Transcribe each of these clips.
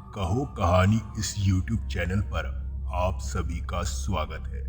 कहो कहानी इस YouTube चैनल पर आप सभी का स्वागत है।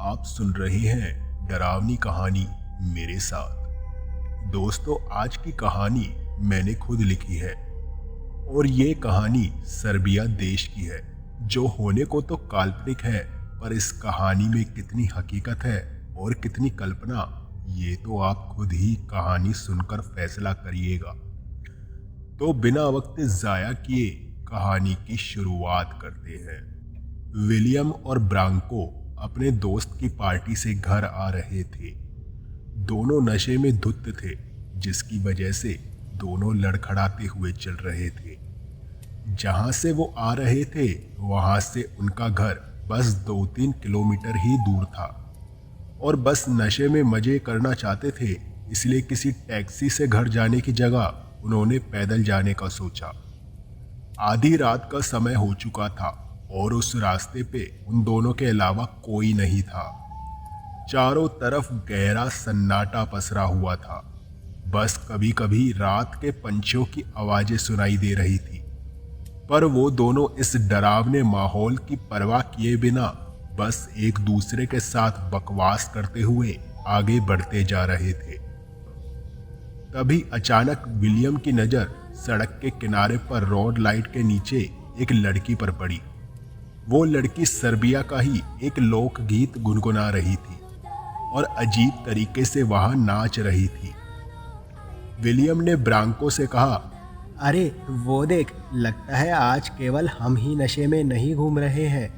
आप सुन रहे हैं डरावनी कहानी मेरे साथ। दोस्तों, आज की कहानी मैंने खुद लिखी है और ये कहानी सर्बिया देश की है, जो होने को तो काल्पनिक है, पर इस कहानी में कितनी हकीकत है और कितनी कल्पना, ये तो आप खुद ही कहानी सुनकर फैसला करिएगा। तो बिना वक्त ज़ाया किए कहानी की शुरुआत करते हैं। विलियम और ब्रांको अपने दोस्त की पार्टी से घर आ रहे थे। दोनों नशे में धुत थे, जिसकी वजह से दोनों लड़खड़ाते हुए चल रहे थे। जहां से वो आ रहे थे वहां से उनका घर बस 2-3 किलोमीटर ही दूर था और बस नशे में मजे करना चाहते थे, इसलिए किसी टैक्सी से घर जाने की जगह उन्होंने पैदल जाने का सोचा। आधी रात का समय हो चुका था और उस रास्ते पे उन दोनों के अलावा कोई नहीं था। चारों तरफ गहरा सन्नाटा पसरा हुआ था। बस कभी कभी रात के पंछियों की आवाजें सुनाई दे रही थी, पर वो दोनों इस डरावने माहौल की परवाह किए बिना बस एक दूसरे के साथ बकवास करते हुए आगे बढ़ते जा रहे थे। तभी अचानक विलियम की नज़र सड़क के किनारे पर रोड लाइट के नीचे एक लड़की पर पड़ी। वो लड़की सर्बिया का ही एक लोकगीत गुनगुना रही थी और अजीब तरीके से वहां नाच रही थी। विलियम ने ब्रांको से कहा, अरे वो देख, लगता है आज केवल हम ही नशे में नहीं घूम रहे हैं,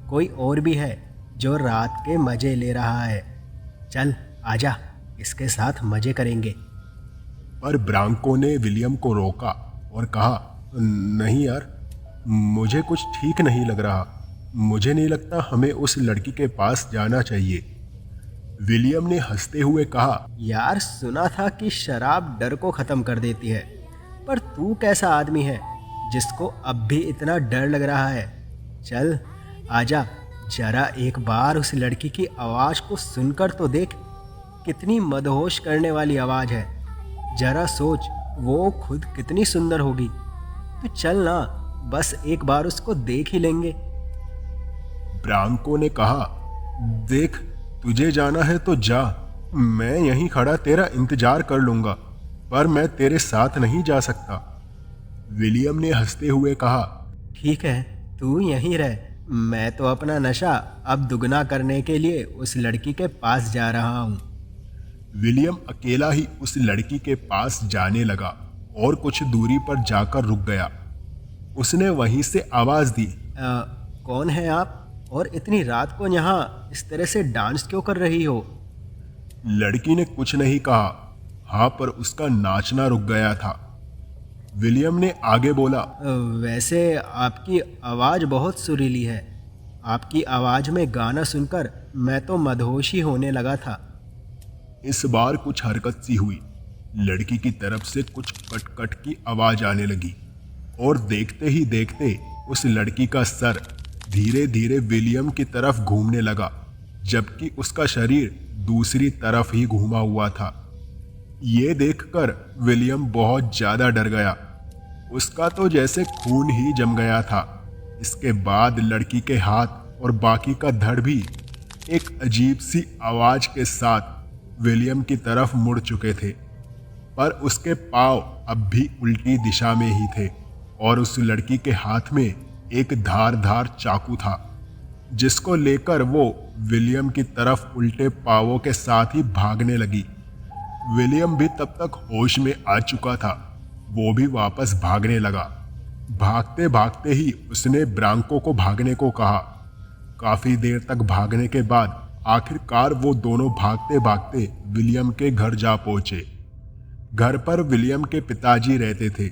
कोई और भी है जो रात के मजे ले रहा है। चल आजा, इसके साथ मजे करेंगे। पर ब्रांको ने विलियम को रोका और कहा, नहीं यार, मुझे कुछ ठीक नहीं लग रहा। मुझे नहीं लगता हमें उस लड़की के पास जाना चाहिए। विलियम ने हंसते हुए कहा, यार सुना था कि शराब डर को ख़त्म कर देती है, पर तू कैसा आदमी है जिसको अब भी इतना डर लग रहा है। चल आजा, जरा एक बार उस लड़की की आवाज़ को सुनकर तो देख, कितनी मदहोश करने वाली आवाज़ है। जरा सोच, वो खुद कितनी सुंदर होगी। तो चल ना, बस एक बार उसको देख ही लेंगे। ब्रांको ने कहा, देख, तुझे जाना है तो जा, मैं यहीं खड़ा तेरा इंतजार कर लूंगा, पर मैं तेरे साथ नहीं जा सकता। विलियम ने हंसते हुए कहा, ठीक है, तू यहीं रह, मैं तो अपना नशा अब दुगना करने के लिए उस लड़की के पास जा रहा हूँ। विलियम अकेला ही उस लड़की के पास जाने लगा और कुछ दूरी पर जाकर रुक गया। उसने वहीं से आवाज दी, कौन है आप और इतनी रात को यहाँ इस तरह से डांस क्यों कर रही हो? लड़की ने कुछ नहीं कहा, हाँ, पर उसका नाचना रुक गया था। विलियम ने आगे बोला, वैसे आपकी आवाज़ बहुत सुरीली है। आपकी आवाज़ में गाना सुनकर मैं तो मदहोश ही होने लगा था। इस बार कुछ हरकत सी हुई। लड़की की तरफ से कुछ कट-कट की आवाज आने लगी और देखते ही देखते उस लड़की का सर धीरे धीरे विलियम की तरफ घूमने लगा, जबकि उसका शरीर दूसरी तरफ ही घूमा हुआ था। ये देखकर विलियम बहुत ज्यादा डर गया। उसका तो जैसे खून ही जम गया था। इसके बाद लड़की के हाथ और बाकी का धड़ भी एक अजीब सी आवाज के साथ विलियम की तरफ मुड़ चुके थे, पर उसके पांव अब भी उल्टी दिशा में ही थे और उस लड़की के हाथ में एक धारदार चाकू था, जिसको लेकर वो विलियम की तरफ उल्टे पांवों के साथ ही भागने लगी। विलियम भी तब तक होश में आ चुका था। वो भी वापस भागने लगा। भागते भागते ही उसने ब्रांको को भागने को कहा। काफी देर तक भागने के बाद आखिरकार वो दोनों भागते भागते विलियम के घर जा पहुंचे। घर पर विलियम के पिताजी रहते थे।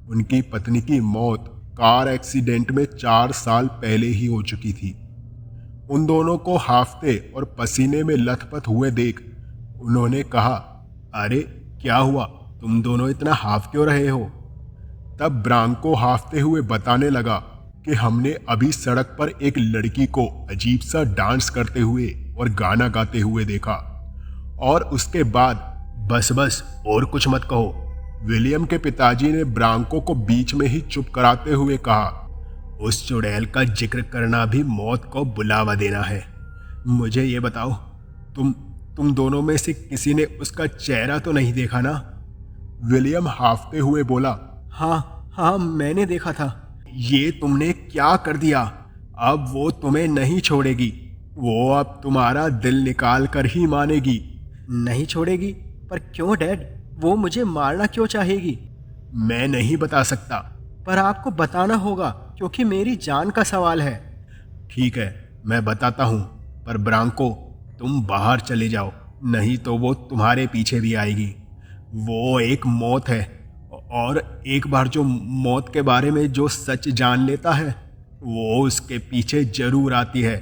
उनकी पत्नी की मौत कार एक्सीडेंट में 4 साल पहले ही हो चुकी थी। उन दोनों को हाफते और पसीने में लथपथ हुए देख उन्होंने कहा, अरे क्या हुआ, तुम दोनों इतना हाफ क्यों रहे हो? तब ब्रांको हाफते हुए बताने लगा कि हमने अभी सड़क पर एक लड़की को अजीब सा डांस करते हुए और गाना गाते हुए देखा, और उसके बाद बस और कुछ मत कहो, विलियम के पिताजी ने ब्रांको को बीच में ही चुप कराते हुए कहा, उस चुड़ैल का जिक्र करना भी मौत को बुलावा देना है। मुझे ये बताओ, तुम दोनों में से किसी ने उसका चेहरा तो नहीं देखा ना? विलियम हाफते हुए बोला, हाँ मैंने देखा था। ये तुमने क्या कर दिया? अब वो तुम्हें नहीं छोड़ेगी। वो अब तुम्हारा दिल निकाल कर ही मानेगी। नहीं छोड़ेगी? पर क्यों डैड? वो मुझे मारना क्यों चाहेगी? मैं नहीं बता सकता। पर आपको बताना होगा, क्योंकि मेरी जान का सवाल है। ठीक है, मैं बताता हूँ, पर ब्रांको तुम बाहर चले जाओ, नहीं तो वो तुम्हारे पीछे भी आएगी। वो एक मौत है, और एक बार जो मौत के बारे में जो सच जान लेता है वो उसके पीछे जरूर आती है।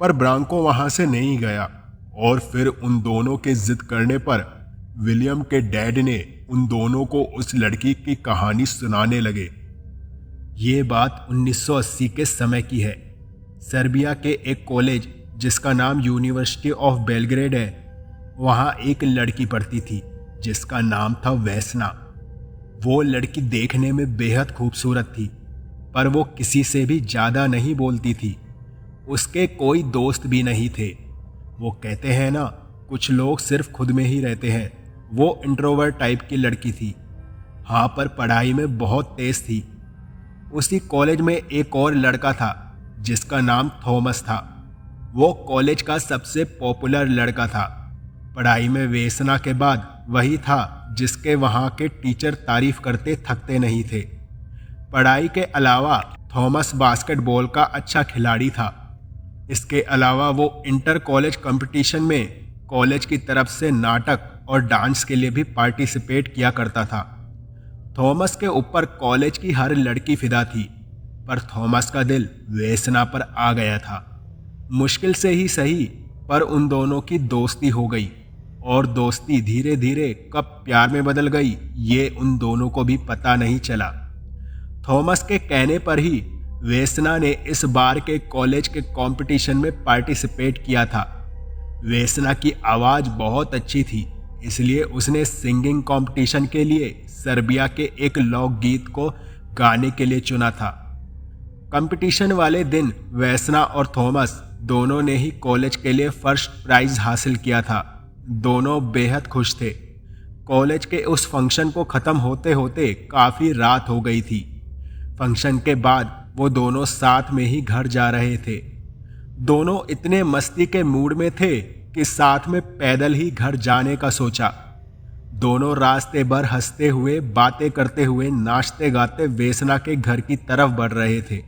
पर ब्रांको वहां से नहीं गया, और फिर उन दोनों के जिद करने पर विलियम के डैड ने उन दोनों को उस लड़की की कहानी सुनाने लगे। ये बात 1980 के समय की है। सर्बिया के एक कॉलेज जिसका नाम यूनिवर्सिटी ऑफ बेलग्रेड है, वहाँ एक लड़की पढ़ती थी जिसका नाम था वेसना। वो लड़की देखने में बेहद खूबसूरत थी, पर वो किसी से भी ज़्यादा नहीं बोलती थी। उसके कोई दोस्त भी नहीं थे। वो कहते हैं ना, कुछ लोग सिर्फ खुद में ही रहते हैं। वो इंट्रोवर्ट टाइप की लड़की थी। हाँ, पर पढ़ाई में बहुत तेज थी। उसी कॉलेज में एक और लड़का था जिसका नाम थॉमस था। वो कॉलेज का सबसे पॉपुलर लड़का था। पढ़ाई में वेसना के बाद वही था जिसके वहाँ के टीचर तारीफ करते थकते नहीं थे। पढ़ाई के अलावा थॉमस बास्केटबॉल का अच्छा खिलाड़ी था। इसके अलावा वो इंटर कॉलेज कंपटीशन में कॉलेज की तरफ से नाटक और डांस के लिए भी पार्टिसिपेट किया करता था। थॉमस के ऊपर कॉलेज की हर लड़की फिदा थी, पर थॉमस का दिल वेसना पर आ गया था। मुश्किल से ही सही, पर उन दोनों की दोस्ती हो गई, और दोस्ती धीरे धीरे कब प्यार में बदल गई ये उन दोनों को भी पता नहीं चला। थॉमस के कहने पर ही वेसना ने इस बार के कॉलेज के कंपटीशन में पार्टिसिपेट किया था। वेसना की आवाज़ बहुत अच्छी थी, इसलिए उसने सिंगिंग कंपटीशन के लिए सर्बिया के एक लोकगीत को गाने के लिए चुना था। कंपटीशन वाले दिन वेसना और थॉमस दोनों ने ही कॉलेज के लिए फर्स्ट प्राइज हासिल किया था। दोनों बेहद खुश थे। कॉलेज के उस फंक्शन को ख़त्म होते होते काफ़ी रात हो गई थी। फंक्शन के बाद वो दोनों साथ में ही घर जा रहे थे। दोनों इतने मस्ती के मूड में थे कि साथ में पैदल ही घर जाने का सोचा। दोनों रास्ते भर हंसते हुए, बातें करते हुए, नाचते गाते वेसना के घर की तरफ बढ़ रहे थे।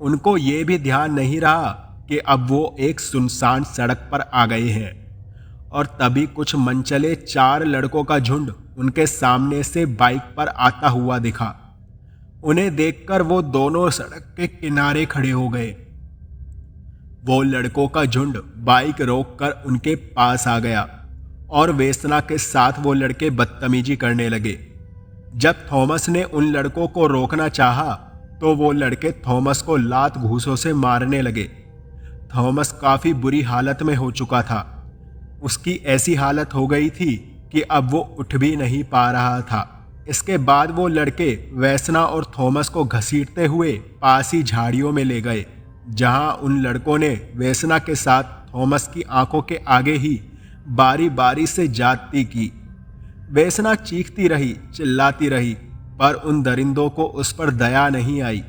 उनको ये भी ध्यान नहीं रहा कि अब वो एक सुनसान सड़क पर आ गए हैं, और तभी कुछ मनचले 4 लड़कों का झुंड उनके सामने से बाइक पर आता हुआ दिखा। उन्हें देखकर वो दोनों सड़क के किनारे खड़े हो गए। वो लड़कों का झुंड बाइक रोककर उनके पास आ गया, और वेसना के साथ वो लड़के बदतमीजी करने लगे। जब थॉमस ने उन लड़कों को रोकना चाहा, तो वो लड़के थॉमस को लात घूंसों से मारने लगे। थॉमस काफ़ी बुरी हालत में हो चुका था। उसकी ऐसी हालत हो गई थी कि अब वो उठ भी नहीं पा रहा था। इसके बाद वो लड़के वेसना और थॉमस को घसीटते हुए पास ही झाड़ियों में ले गए, जहां उन लड़कों ने वेसना के साथ थॉमस की आंखों के आगे ही बारी बारी से जाती की। वेसना चीखती रही, चिल्लाती रही, पर उन दरिंदों को उस पर दया नहीं आई।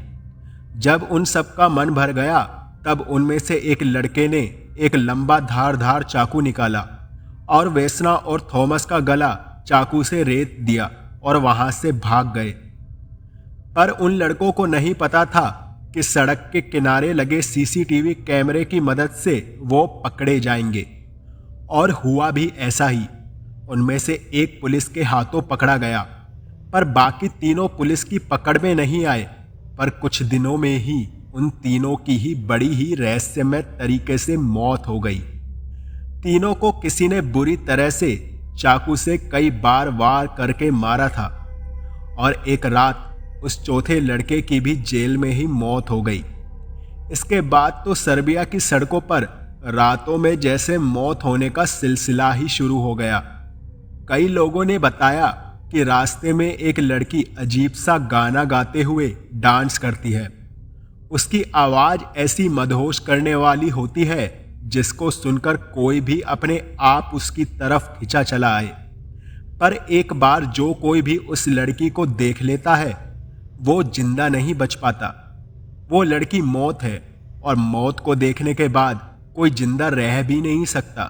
जब उन सबका मन भर गया, तब उनमें से एक लड़के ने एक लंबा धारदार चाकू निकाला और वेसना और थॉमस का गला चाकू से रेत दिया और वहां से भाग गए। पर उन लड़कों को नहीं पता था कि सड़क के किनारे लगे सीसीटीवी कैमरे की मदद से वो पकड़े जाएंगे। और हुआ भी ऐसा ही। उनमें से एक पुलिस के हाथों पकड़ा गया, पर बाकी तीनों पुलिस की पकड़ में नहीं आए। पर कुछ दिनों में ही उन तीनों की ही बड़ी ही रहस्यमय तरीके से मौत हो गई। तीनों को किसी ने बुरी तरह से चाकू से कई बार वार करके मारा था, और एक रात उस चौथे लड़के की भी जेल में ही मौत हो गई। इसके बाद तो सर्बिया की सड़कों पर रातों में जैसे मौत होने का सिलसिला ही शुरू हो गया। कई लोगों ने बताया कि रास्ते में एक लड़की अजीब सा गाना गाते हुए डांस करती है। उसकी आवाज़ ऐसी मदहोश करने वाली होती है जिसको सुनकर कोई भी अपने आप उसकी तरफ खिंचा चला आए। पर एक बार जो कोई भी उस लड़की को देख लेता है वो जिंदा नहीं बच पाता। वो लड़की मौत है और मौत को देखने के बाद कोई जिंदा रह भी नहीं सकता।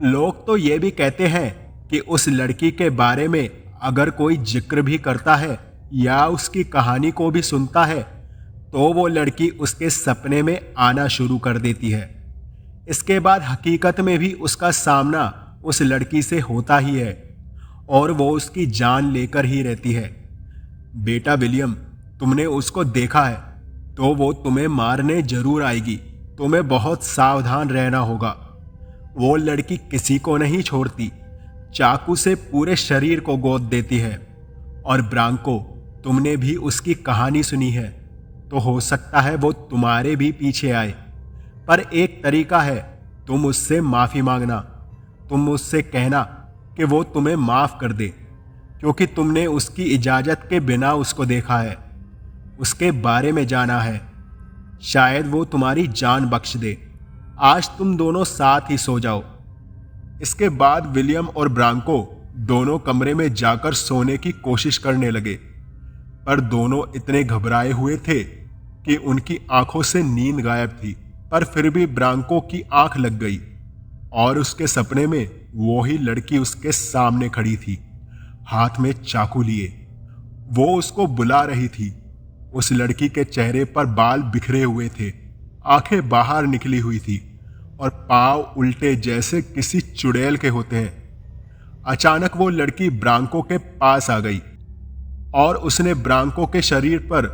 लोग तो ये भी कहते हैं कि उस लड़की के बारे में अगर कोई जिक्र भी करता है या उसकी कहानी को भी सुनता है तो वो लड़की उसके सपने में आना शुरू कर देती है। इसके बाद हकीकत में भी उसका सामना उस लड़की से होता ही है और वो उसकी जान लेकर ही रहती है। बेटा विलियम, तुमने उसको देखा है तो वो तुम्हें मारने जरूर आएगी। तुम्हें बहुत सावधान रहना होगा। वो लड़की किसी को नहीं छोड़ती, चाकू से पूरे शरीर को गोद देती है। और ब्रांको, तुमने भी उसकी कहानी सुनी है तो हो सकता है वो तुम्हारे भी पीछे आए। पर एक तरीका है, तुम उससे माफ़ी मांगना। तुम उससे कहना कि वो तुम्हें माफ़ कर दे क्योंकि तुमने उसकी इजाज़त के बिना उसको देखा है, उसके बारे में जाना है। शायद वो तुम्हारी जान बख्श दे। आज तुम दोनों साथ ही सो जाओ। इसके बाद विलियम और ब्रांको दोनों कमरे में जाकर सोने की कोशिश करने लगे, पर दोनों इतने घबराए हुए थे कि उनकी आंखों से नींद गायब थी। पर फिर भी ब्रांको की आंख लग गई और उसके सपने में वो ही लड़की उसके सामने खड़ी थी, हाथ में चाकू लिए। वो उसको बुला रही थी। उस लड़की के चेहरे पर बाल बिखरे हुए थे, आंखें बाहर निकली हुई थी और पांव उल्टे जैसे किसी चुड़ैल के होते हैं। अचानक वो लड़की ब्रांको के पास आ गई और उसने ब्रांको के शरीर पर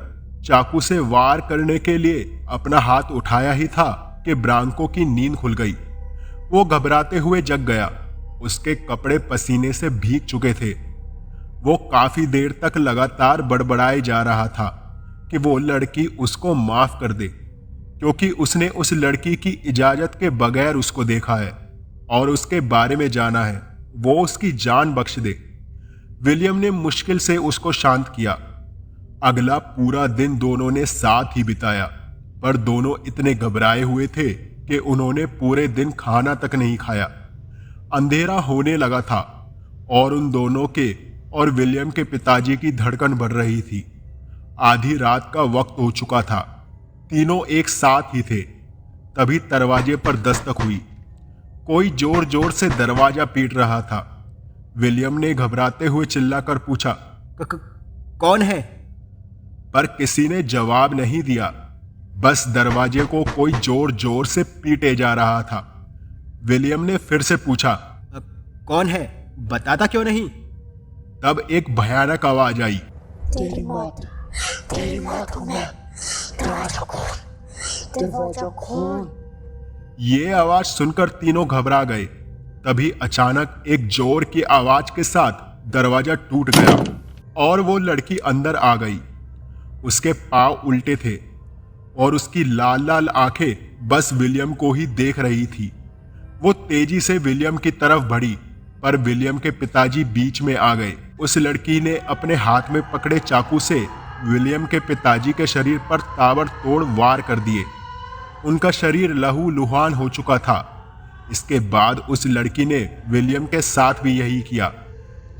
चाकू से वार करने के लिए अपना हाथ उठाया ही था कि ब्रांको की नींद खुल गई। वो घबराते हुए जग गया। उसके कपड़े पसीने से भीग चुके थे। वो काफी देर तक लगातार बड़बड़ाए जा रहा था कि वो लड़की उसको माफ कर दे क्योंकि उसने उस लड़की की इजाजत के बगैर उसको देखा है और उसके बारे में जाना है। वो उसकी जान बख्श दे। विलियम ने मुश्किल से उसको शांत किया। अगला पूरा दिन दोनों ने साथ ही बिताया, पर दोनों इतने घबराए हुए थे कि उन्होंने पूरे दिन खाना तक नहीं खाया। अंधेरा होने लगा था और उन दोनों के और विलियम के पिताजी की धड़कन बढ़ रही थी। आधी रात का वक्त हो चुका था। तीनों एक साथ ही थे। तभी दरवाजे पर दस्तक हुई। कोई जोर जोर से दरवाजा पीट रहा था। विलियम ने घबराते हुए चिल्लाकर पूछा, कौन है? पर किसी ने जवाब नहीं दिया। बस दरवाजे को कोई जोर जोर से पीटे जा रहा था। विलियम ने फिर से पूछा, कौन है? बताता क्यों नहीं? तब एक भयानक आवाज आई, तेरी मौत हूं मैं। दरवाजा खोल। ये आवाज सुनकर तीनों घबरा गए। तभी अचानक एक जोर की आवाज के साथ दरवाजा टूट गया और वो लड़की अंदर आ गई। उसके पांव उल्टे थे और उसकी लाल लाल आंखें बस विलियम को ही देख रही थी। वो तेजी से विलियम की तरफ बढ़ी, पर विलियम के पिताजी बीच में आ गए। उस लड़की ने अपने हाथ में पकड़े चाकू से विलियम के पिताजी के शरीर पर ताबड़तोड़ वार कर दिए। उनका शरीर लहू लुहान हो चुका था। इसके बाद उस लड़की ने विलियम के साथ भी यही किया।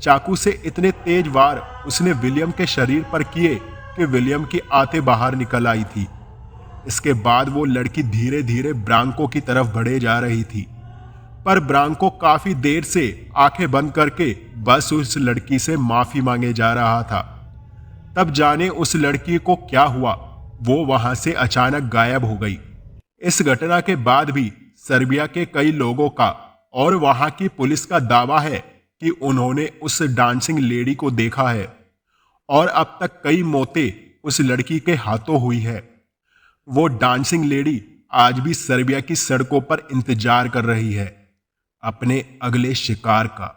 चाकू से इतने तेज वार उसने विलियम के शरीर पर किए कि विलियम की आंतें बाहर निकल आई थी। इसके बाद वो लड़की धीरे धीरे ब्रांको की तरफ बढ़े जा रही थी, पर ब्रांको काफी देर से आंखें बंद करके बस उस लड़की से माफी मांगे जा रहा था। तब जाने उस लड़की को क्या हुआ, वो वहां से अचानक गायब हो गई। इस घटना के बाद भी सर्बिया के कई लोगों का और वहां की पुलिस का दावा है कि उन्होंने उस डांसिंग लेडी को देखा है और अब तक कई मौतें उस लड़की के हाथों हुई है। वो डांसिंग लेडी आज भी सर्बिया की सड़कों पर इंतजार कर रही है अपने अगले शिकार का।